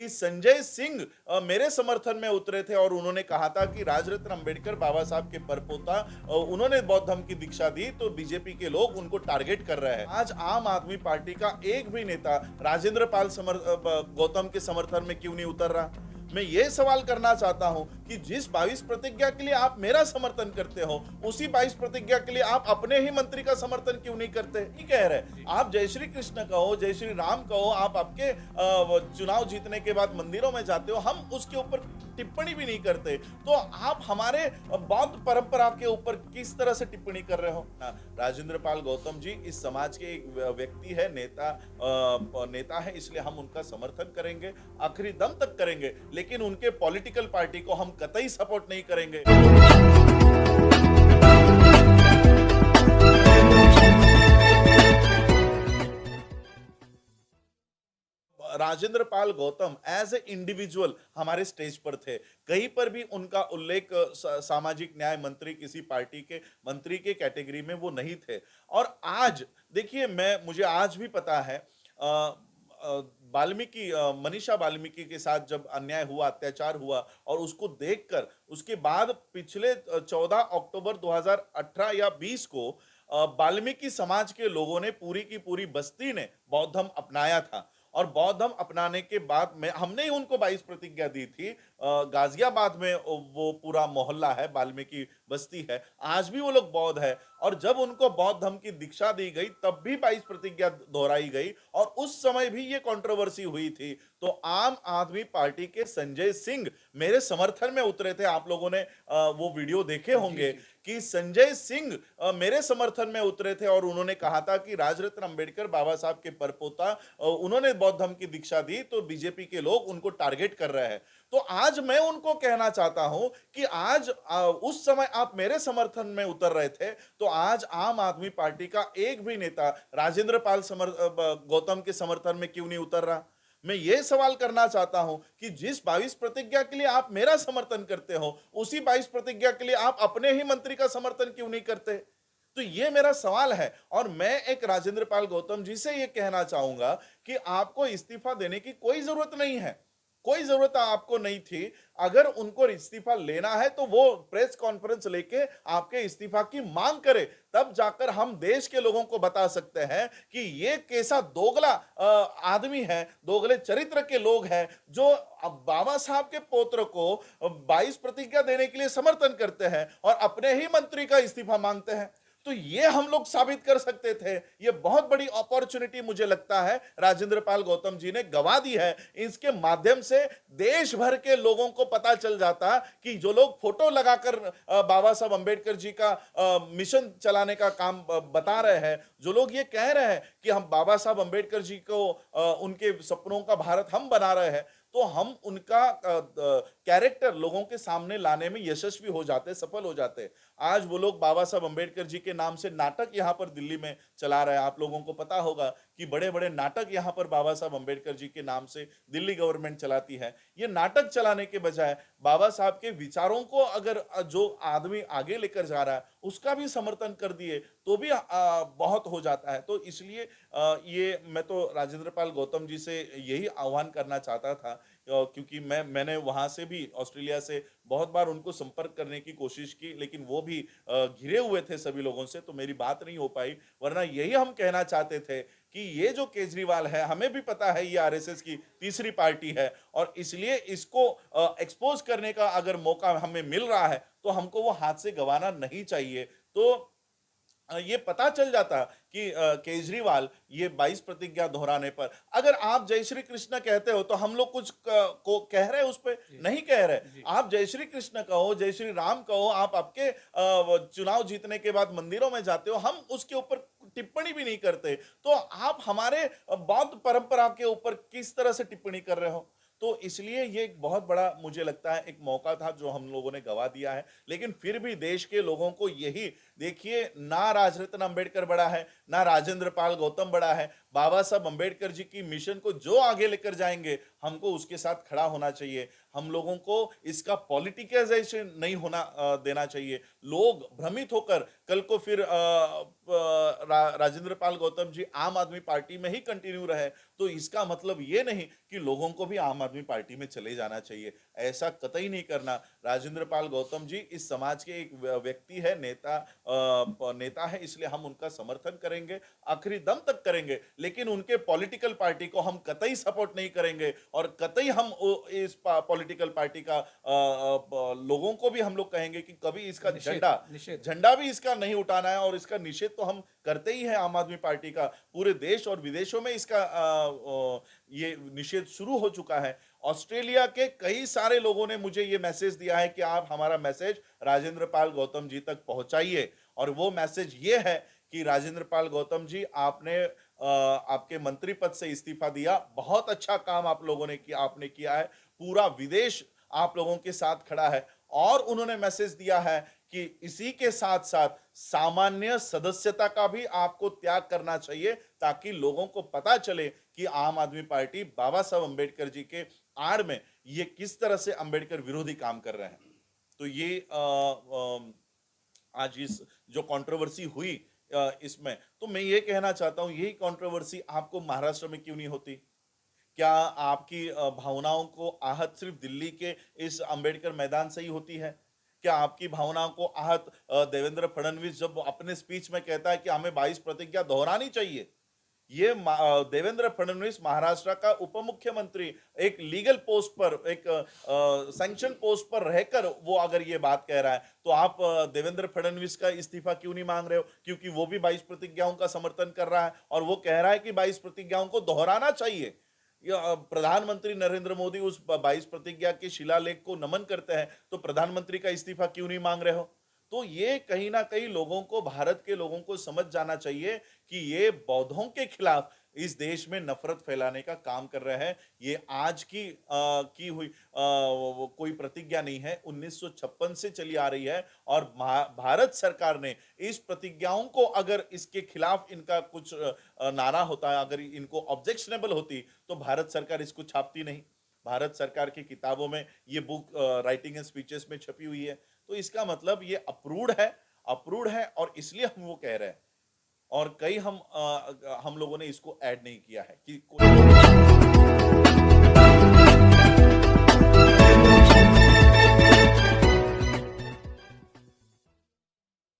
कि संजय सिंह मेरे समर्थन में उतरे थे और उन्होंने कहा था कि राजरत्न अंबेडकर बाबा साहब के परपोता, उन्होंने बौद्ध धर्म की दीक्षा दी तो बीजेपी के लोग उनको टारगेट कर रहे हैं। आज आम आदमी पार्टी का एक भी नेता राजेंद्र पाल गौतम के समर्थन में क्यों नहीं उतर रहा? मैं ये सवाल करना चाहता हूं कि जिस 22 प्रतिज्ञा के लिए आप मेरा समर्थन करते हो, उसी 22 प्रतिज्ञा के लिए आप अपने ही मंत्री का समर्थन क्यों नहीं करते? नहीं कह रहे आप जय श्री कृष्ण कहो, जय श्री राम कहो, आप आपके चुनाव जीतने के बाद मंदिरों में जाते हो, हम उसके ऊपर टिप्पणी भी नहीं करते, तो आप हमारे बौद्ध परंपरा के ऊपर किस तरह से टिप्पणी कर रहे हो? राजेंद्र पाल गौतम जी इस समाज के एक व्यक्ति है, नेता है, इसलिए हम उनका समर्थन करेंगे, आखिरी दम तक करेंगे, लेकिन उनके पॉलिटिकल पार्टी को हम कतई सपोर्ट नहीं करेंगे। Rajendra Pal Gautam as a individual हमारे स्टेज पर थे, कहीं पर भी उनका उल्लेख सामाजिक न्याय मंत्री किसी पार्टी के मंत्री के कैटेगरी में वो नहीं थे। और आज देखिए, मुझे आज भी पता है वाल्मीकि, मनीषा वाल्मीकि के साथ जब अन्याय हुआ, अत्याचार हुआ और उसको देखकर उसके बाद पिछले 14 अक्टूबर 2018 या 20 को वाल्मीकि समाज के लोगों ने, पूरी की पूरी बस्ती ने बौद्ध धर्म अपनाया था। और बौद्ध धर्म अपनाने के बाद में हमने ही उनको 22 प्रतिज्ञा दी थी। गाजियाबाद में वो पूरा मोहल्ला है, वाल्मीकि बस्ती है, आज भी वो लोग बौद्ध है। और जब उनको बौद्ध धर्म की दीक्षा दी गई तब भी 22 प्रतिज्ञा दोहराई गई और उस समय भी ये कंट्रोवर्सी हुई थी। तो आम आदमी पार्टी के संजय सिंह मेरे समर्थन में उतरे थे। आप लोगों ने वो वीडियो देखे होंगे कि संजय सिंह मेरे समर्थन में उतरे थे और उन्होंने कहा था कि राजरत्न अंबेडकर बाबा साहब के परपोता, उन्होंने बौद्ध धर्म की दीक्षा दी तो बीजेपी के लोग उनको टारगेट कर रहे हैं। तो आज मैं उनको कहना चाहता हूं कि आज उस समय आप मेरे समर्थन में उतर रहे थे, तो आज आम आदमी पार्टी का एक भी नेता राजेंद्र पाल गौतम के समर्थन में क्यों नहीं उतर रहा? मैं ये सवाल करना चाहता हूं कि जिस 22 प्रतिज्ञा के लिए आप मेरा समर्थन करते हो, उसी 22 प्रतिज्ञा के लिए आप अपने ही मंत्री का समर्थन क्यों नहीं करते? तो ये मेरा सवाल है। और मैं एक राजेंद्र पाल गौतम जी से ये कहना चाहूंगा कि आपको इस्तीफा देने की कोई जरूरत नहीं है, कोई जरूरत आपको नहीं थी। अगर उनको इस्तीफा लेना है तो वो प्रेस कॉन्फ्रेंस लेके आपके इस्तीफा की मांग करे, तब जाकर हम देश के लोगों को बता सकते हैं कि ये कैसा दोगला आदमी है, दोगले चरित्र के लोग हैं जो अब बाबा साहब के पौत्र को 22 प्रतिज्ञा देने के लिए समर्थन करते हैं और अपने ही मंत्री का इस्तीफा मांगते हैं। तो ये हम लोग साबित कर सकते थे। ये बहुत बड़ी अपॉर्चुनिटी मुझे लगता है राजेंद्र पाल गौतम जी ने गवा दी है। इसके माध्यम से देश भर के लोगों को पता चल जाता कि जो लोग फोटो लगाकर बाबा साहब अंबेडकर जी का मिशन चलाने का काम बता रहे हैं, जो लोग ये कह रहे हैं कि हम बाबा साहब अंबेडकर जी को उनके सपनों का भारत हम बना रहे हैं, तो हम उनका कैरेक्टर लोगों के सामने लाने में यशस्वी हो जाते, सफल हो जाते। आज वो लोग बाबा साहब अंबेडकर जी के नाम से नाटक यहाँ पर दिल्ली में चला रहे हैं। आप लोगों को पता होगा कि बड़े बड़े नाटक यहाँ पर बाबा साहब अंबेडकर जी के नाम से दिल्ली गवर्नमेंट चलाती है। ये नाटक चलाने के बजाय बाबा साहब के विचारों को अगर जो आदमी आगे लेकर जा रहा है उसका भी समर्थन कर दिए तो भी बहुत हो जाता है। तो इसलिए ये मैं तो राजेंद्र पाल गौतम जी से यही आह्वान करना चाहता था, क्योंकि मैंने वहां से भी, ऑस्ट्रेलिया से बहुत बार उनको संपर्क करने की कोशिश की, लेकिन वो भी घिरे हुए थे सभी लोगों से, तो मेरी बात नहीं हो पाई। वरना यही हम कहना चाहते थे कि ये जो केजरीवाल है, हमें भी पता है ये आरएसएस की तीसरी पार्टी है और इसलिए इसको एक्सपोज करने का अगर मौका हमें मिल रहा है तो हमको वो हाथ से गंवाना नहीं चाहिए। तो ये पता चल जाता कि केजरीवाल ये 22 प्रतिज्ञा दोहराने पर, अगर आप जय श्री कृष्ण कहते हो तो हम लोग कुछ को कह रहे हैं, उस पर नहीं कह रहे। आप जय श्री कृष्ण कहो, जय श्री राम कहो, आप आपके चुनाव जीतने के बाद मंदिरों में जाते हो, हम उसके ऊपर टिप्पणी भी नहीं करते, तो आप हमारे बौद्ध परंपरा के ऊपर किस तरह से टिप्पणी कर रहे हो? तो इसलिए ये एक बहुत बड़ा मुझे लगता है एक मौका था जो हम लोगों ने गवा दिया है। लेकिन फिर भी देश के लोगों को यही देखिए, ना राजरत्न अंबेडकर बड़ा है, ना राजेंद्र पाल गौतम बड़ा है। बाबा साहब अंबेडकर जी की मिशन को जो आगे लेकर जाएंगे, हमको उसके साथ खड़ा होना चाहिए। हम लोगों को इसका पॉलिटिकाइजेशन नहीं होना देना चाहिए। लोग भ्रमित होकर कल को फिर राजेंद्र पाल गौतम जी आम आदमी पार्टी में ही कंटिन्यू रहे, तो इसका मतलब ये नहीं कि लोगों को भी आम आदमी पार्टी में चले जाना चाहिए। ऐसा कतई नहीं करना। राजेंद्र पाल गौतम जी इस समाज के एक व्यक्ति है, नेता है, इसलिए हम उनका समर्थन करेंगे, आखिरी दम तक करेंगे, लेकिन उनके पॉलिटिकल पार्टी को हम कतई सपोर्ट नहीं करेंगे और कतई हम इस पॉलिटिकल पार्टी का लोगों को भी हम लोग कहेंगे कि कभी इसका झंडा भी इसका नहीं उठाना है, और इसका निषेध तो हम करते ही हैं। आम आदमी पार्टी का पूरे देश और विदेशों में इसका ये निषेध शुरू हो चुका है। ऑस्ट्रेलिया के कई सारे लोगों ने मुझे ये मैसेज दिया है कि आप हमारा मैसेज राजेंद्र पाल गौतम जी तक पहुंचाइए, और वो मैसेज ये है कि राजेंद्र पाल गौतम जी, आपने आपके मंत्री पद से इस्तीफा दिया, बहुत अच्छा काम आप लोगों ने किया, आपने किया है, पूरा विदेश आप लोगों के साथ खड़ा है। और उन्होंने मैसेज दिया है कि इसी के साथ साथ सामान्य सदस्यता का भी आपको त्याग करना चाहिए, ताकि लोगों को पता चले कि आम आदमी पार्टी बाबा साहब अंबेडकर जी के आड़ में ये किस तरह से अंबेडकर विरोधी काम कर रहे हैं। तो ये आज इस जो कंट्रोवर्सी हुई इसमें, तो मैं ये कहना चाहता हूं, यही कंट्रोवर्सी आपको महाराष्ट्र में क्यों नहीं होती? क्या आपकी भावनाओं को आहत सिर्फ दिल्ली के इस अंबेडकर मैदान से ही होती है? क्या आपकी भावनाओं को आहत देवेंद्र फडणवीस जब अपने स्पीच में कहता है कि हमें 22 प्रतिज्ञा दोहरानी चाहिए? ये देवेंद्र फडणवीस महाराष्ट्र का उप मुख्यमंत्री, एक लीगल पोस्ट पर, एक सैंक्शन पोस्ट पर रहकर वो अगर ये बात कह रहा है, तो आप देवेंद्र फडणवीस का इस्तीफा क्यों नहीं मांग रहे हो? क्योंकि वो भी 22 प्रतिज्ञाओं का समर्थन कर रहा है और वो कह रहा है कि 22 प्रतिज्ञाओं को दोहराना चाहिए। प्रधानमंत्री नरेंद्र मोदी उस 22 प्रतिज्ञा के शिलालेख को नमन करते हैं, तो प्रधानमंत्री का इस्तीफा क्यों नहीं मांग रहे हो? तो ये कहीं ना कहीं लोगों को, भारत के लोगों को समझ जाना चाहिए कि ये बौद्धों के खिलाफ इस देश में नफरत फैलाने का काम कर रहे हैं। ये आज की हुई कोई प्रतिज्ञा नहीं है, 1956 से चली आ रही है, और भारत सरकार ने इस प्रतिज्ञाओं को, अगर इसके खिलाफ इनका कुछ नारा होता है, अगर इनको ऑब्जेक्शनेबल होती, तो भारत सरकार इसको छापती नहीं। भारत सरकार की किताबों में ये बुक राइटिंग एंड स्पीचेस में छपी हुई है। तो इसका मतलब ये अप्रूव्ड है, और इसलिए हम वो कह रहे हैं। और कई हम लोगों ने इसको ऐड नहीं किया है कि